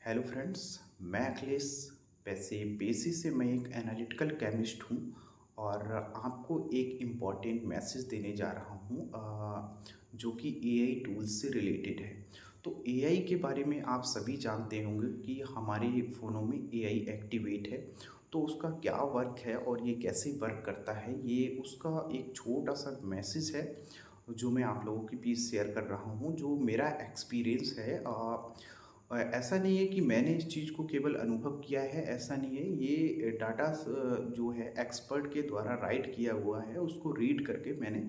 Hello friends. मैं अखिलेश। वैसे पेशे से मैं एक एनालिटिकल केमिस्ट हूँ और आपको एक इम्पॉर्टेंट मैसेज देने जा रहा हूँ जो कि एआई टूल्स से रिलेटेड है। तो एआई के बारे में आप सभी जानते होंगे कि हमारे फ़ोनों में एआई एक्टिवेट है। तो उसका क्या वर्क है और ये कैसे वर्क करता है, ये उसका एक छोटा सा मैसेज है जो मैं आप लोगों के बीच शेयर कर रहा हूँ, जो मेरा एक्सपीरियंस है। ऐसा नहीं है कि मैंने इस चीज़ को केवल अनुभव किया है, ऐसा नहीं है। ये डाटा जो है एक्सपर्ट के द्वारा राइट किया हुआ है, उसको रीड करके मैंने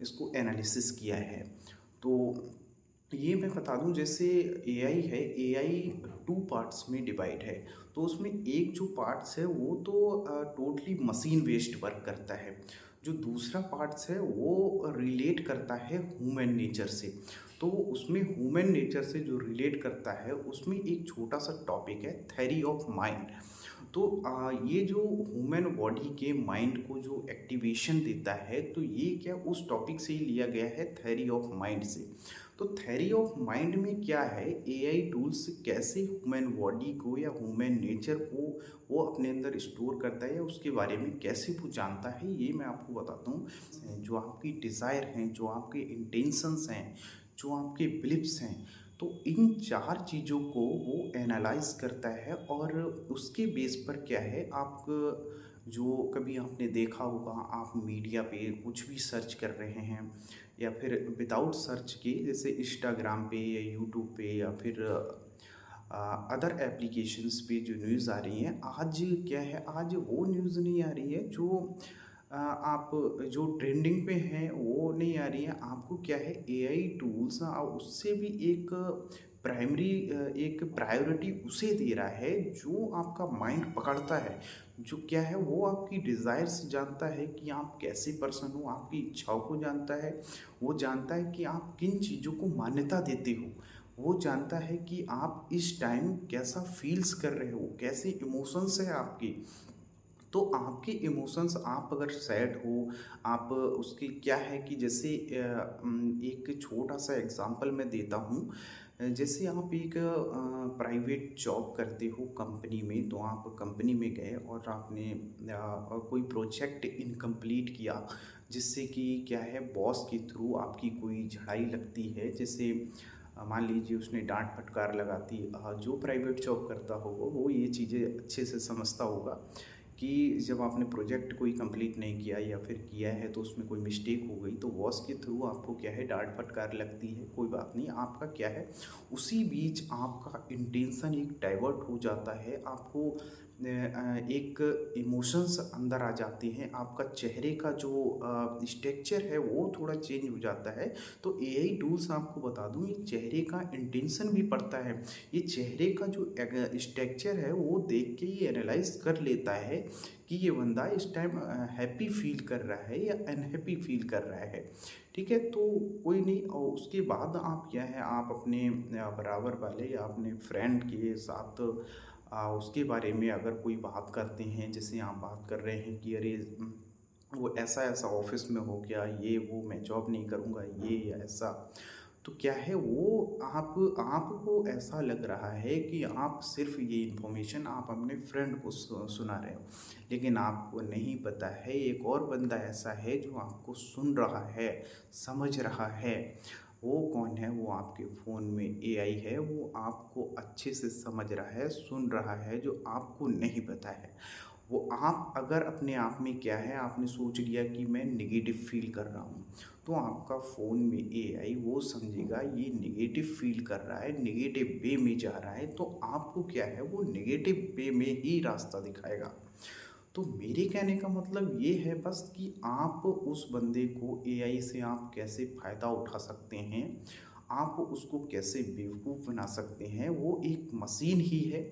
इसको एनालिसिस किया है। तो ये मैं बता दूं, जैसे एआई है, एआई टू पार्ट्स में डिवाइड है। तो उसमें एक जो पार्ट्स है वो तो टोटली मशीन बेस्ड वर्क करता है। जो दूसरा पार्ट्स है वो रिलेट करता है ह्यूमन नेचर से। तो उसमें ह्यूमन नेचर से जो रिलेट करता है उसमें एक छोटा सा टॉपिक है, थ्योरी ऑफ माइंड। तो ये जो ह्यूमन बॉडी के माइंड को जो एक्टिवेशन देता है, तो ये क्या उस टॉपिक से ही लिया गया है, थ्योरी ऑफ माइंड से। तो थ्योरी ऑफ माइंड में क्या है, एआई टूल्स कैसे ह्यूमन बॉडी को या ह्यूमन नेचर को वो अपने अंदर स्टोर करता है या उसके बारे में कैसे वो जानता है, ये मैं आपको बताता हूँ। जो आपकी डिज़ायर हैं, जो आपके इंटेंशंस हैं, जो आपके बिलीफ्स हैं, तो इन चार चीज़ों को वो एनालाइज करता है। और उसके बेस पर क्या है, आप जो कभी आपने देखा होगा, आप मीडिया पे कुछ भी सर्च कर रहे हैं या फिर विदाउट सर्च के, जैसे इंस्टाग्राम पे या यूट्यूब पे या फिर अदर एप्लीकेशंस पे जो न्यूज़ आ रही हैं, आज क्या है, आज वो न्यूज़ नहीं आ रही है जो आप जो ट्रेंडिंग पे हैं वो नहीं आ रही है। आपको क्या है, एआई टूल्स उससे भी एक प्राइमरी एक प्रायोरिटी उसे दे रहा है जो आपका माइंड पकड़ता है। जो क्या है, वो आपकी डिज़ायर्स जानता है कि आप कैसे पर्सन हो, आपकी इच्छाओं को जानता है। वो जानता है कि आप किन चीज़ों को मान्यता देते हो। वो जानता है कि आप इस टाइम कैसा फील्स कर रहे हो, कैसे इमोशंस है आपकी। तो आपके इमोशंस, आप अगर सैड हो, आप उसकी क्या है कि जैसे एक छोटा सा एग्जांपल मैं देता हूँ। जैसे आप एक प्राइवेट जॉब करते हो कंपनी में, तो आप कंपनी में गए और आपने कोई प्रोजेक्ट इनकम्प्लीट किया, जिससे कि क्या है, बॉस के थ्रू आपकी कोई झड़ाई लगती है। जैसे मान लीजिए उसने डांट फटकार लगाती। जो प्राइवेट जॉब करता होगा वो ये चीज़ें अच्छे से समझता होगा कि जब आपने प्रोजेक्ट कोई कंप्लीट नहीं किया या फिर किया है तो उसमें कोई मिस्टेक हो गई, तो बॉस के थ्रू आपको क्या है, डांट फटकार लगती है। कोई बात नहीं, आपका क्या है, उसी बीच आपका इंटेंशन एक डाइवर्ट हो जाता है। आपको एक इमोशंस अंदर आ जाते हैं, आपका चेहरे का जो स्ट्रक्चर है वो थोड़ा चेंज हो जाता है। तो एआई टूल्स, आपको बता दूं, ये चेहरे का इंटेंशन भी पड़ता है। ये चेहरे का जो स्ट्रक्चर है वो देख के ये एनालाइज कर लेता है कि ये बंदा इस टाइम हैप्पी फील कर रहा है या अनहैप्पी फील कर रहा है। ठीक है, तो कोई नहीं। और उसके बाद आप क्या है, आप अपने बराबर वाले या अपने फ्रेंड के साथ उसके बारे में अगर कोई बात करते हैं, जैसे आप बात कर रहे हैं कि अरे वो ऐसा ऐसा ऑफिस में हो गया, ये वो, मैं जॉब नहीं करूँगा, ये या ऐसा। तो क्या है, वो आपको ऐसा लग रहा है कि आप सिर्फ ये इन्फॉर्मेशन आप अपने फ्रेंड को सुना रहे हो, लेकिन आपको नहीं पता है एक और बंदा ऐसा है जो आपको सुन रहा है, समझ रहा है। वो कौन है, वो आपके फ़ोन में एआई है, वो आपको अच्छे से समझ रहा है, सुन रहा है, जो आपको नहीं पता है। वो आप अगर अपने आप में क्या है, आपने सोच लिया कि मैं नेगेटिव फील कर रहा हूँ, तो आपका फ़ोन में एआई वो समझेगा ये नेगेटिव फील कर रहा है, नेगेटिव वे में जा रहा है, तो आपको क्या है, वो नेगेटिव वे में ही रास्ता दिखाएगा। तो मेरे कहने का मतलब ये है बस कि आप उस बंदे को, एआई से आप कैसे फ़ायदा उठा सकते हैं, आप उसको कैसे बेवकूफ़ बना सकते हैं। वो एक मशीन ही है।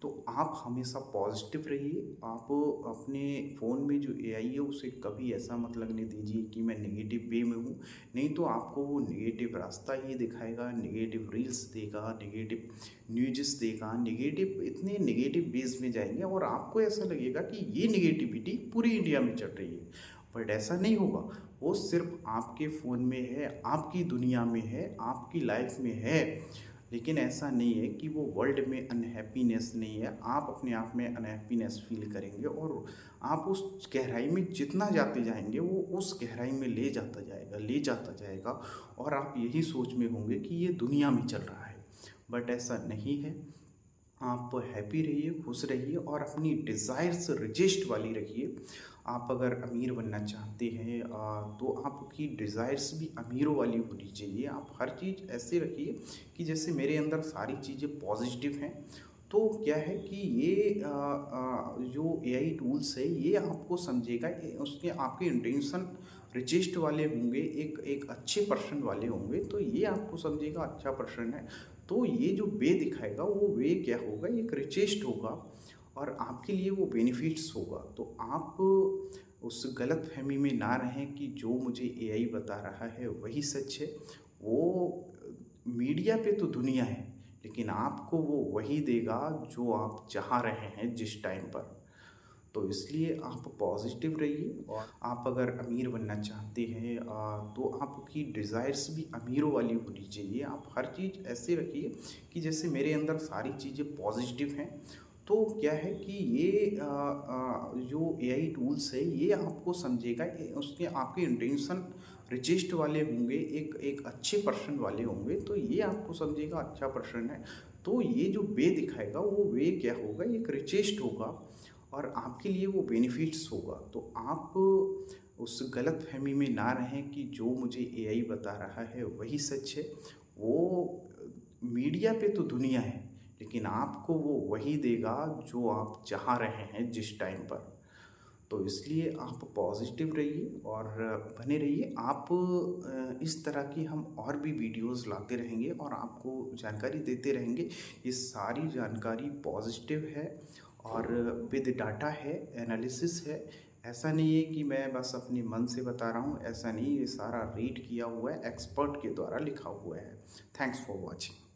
तो आप हमेशा पॉजिटिव रहिए। आप अपने फ़ोन में जो एआई है उसे कभी ऐसा मत लगने दीजिए कि मैं नेगेटिव वे में हूँ। नहीं तो आपको वो नेगेटिव रास्ता ही दिखाएगा, नेगेटिव रील्स देगा, नेगेटिव न्यूज़ देगा, नेगेटिव, इतने नेगेटिव वेज में जाएंगे और आपको ऐसा लगेगा कि ये नेगेटिविटी पूरी इंडिया में चल रही है। बट ऐसा नहीं होगा। वो सिर्फ आपके फ़ोन में है, आपकी दुनिया में है, आपकी लाइफ में है। लेकिन ऐसा नहीं है कि वो वर्ल्ड में अनहैप्पीनेस नहीं है, आप अपने आप में अनहैप्पीनेस फ़ील करेंगे और आप उस गहराई में जितना जाते जाएँगे, वो उस गहराई में ले जाता जाएगा और आप यही सोच में होंगे कि ये दुनिया में चल रहा है। बट ऐसा नहीं है। आप हैप्पी रहिए, खुश रहिए और अपनी डिज़ायर्स रजिस्ट वाली रखिए। आप अगर अमीर बनना चाहते हैं तो आपकी डिज़ायर्स भी अमीरों वाली होनी चाहिए। आप हर चीज़ ऐसे रखिए कि जैसे मेरे अंदर सारी चीज़ें पॉजिटिव हैं। तो क्या है कि ये जो एआई टूल्स है ये आपको समझेगा, उसके आपके इंटेंशन रजिस्ट वाले होंगे, एक एक अच्छे पर्सन वाले होंगे, तो ये आपको समझेगा अच्छा पर्सन है। तो ये जो वे दिखाएगा वो वे क्या होगा, एक रिचेस्ट होगा और आपके लिए वो बेनिफिट्स होगा। तो आप उस गलतफ़हमी में ना रहें कि जो मुझे एआई बता रहा है वही सच है। वो मीडिया पे तो दुनिया है, लेकिन आपको वो वही देगा जो आप चाह रहे हैं जिस टाइम पर। तो इसलिए आप पॉजिटिव रहिए और आप अगर अमीर बनना चाहते हैं तो आपकी डिज़ायर्स भी अमीरों वाली होनी चाहिए। आप हर चीज़ ऐसे रखिए कि जैसे मेरे अंदर सारी चीज़ें पॉजिटिव हैं। तो क्या है कि ये जो एआई टूल्स है ये आपको समझेगा, उसके आपके इंटेंशन रिचेस्ट वाले होंगे, एक एक अच्छे पर्सन वाले होंगे, तो ये आपको समझेगा अच्छा पर्सन है। तो ये जो वे दिखाएगा वो वे क्या होगा, एक रिचेस्ट होगा और आपके लिए वो बेनिफिट्स होगा। तो आप उस गलतफ़हमी में ना रहें कि जो मुझे एआई बता रहा है वही सच है। वो मीडिया पे तो दुनिया है, लेकिन आपको वो वही देगा जो आप चाह रहे हैं जिस टाइम पर। तो इसलिए आप पॉजिटिव रहिए और बने रहिए। आप इस तरह की हम और भी वीडियोज़ लाते रहेंगे और आपको जानकारी देते रहेंगे। ये सारी जानकारी पॉजिटिव है और विद डाटा है, एनालिसिस है। ऐसा नहीं है कि मैं बस अपने मन से बता रहा हूँ, ऐसा नहीं, ये सारा रीड किया हुआ है, एक्सपर्ट के द्वारा लिखा हुआ है। Thanks for watching.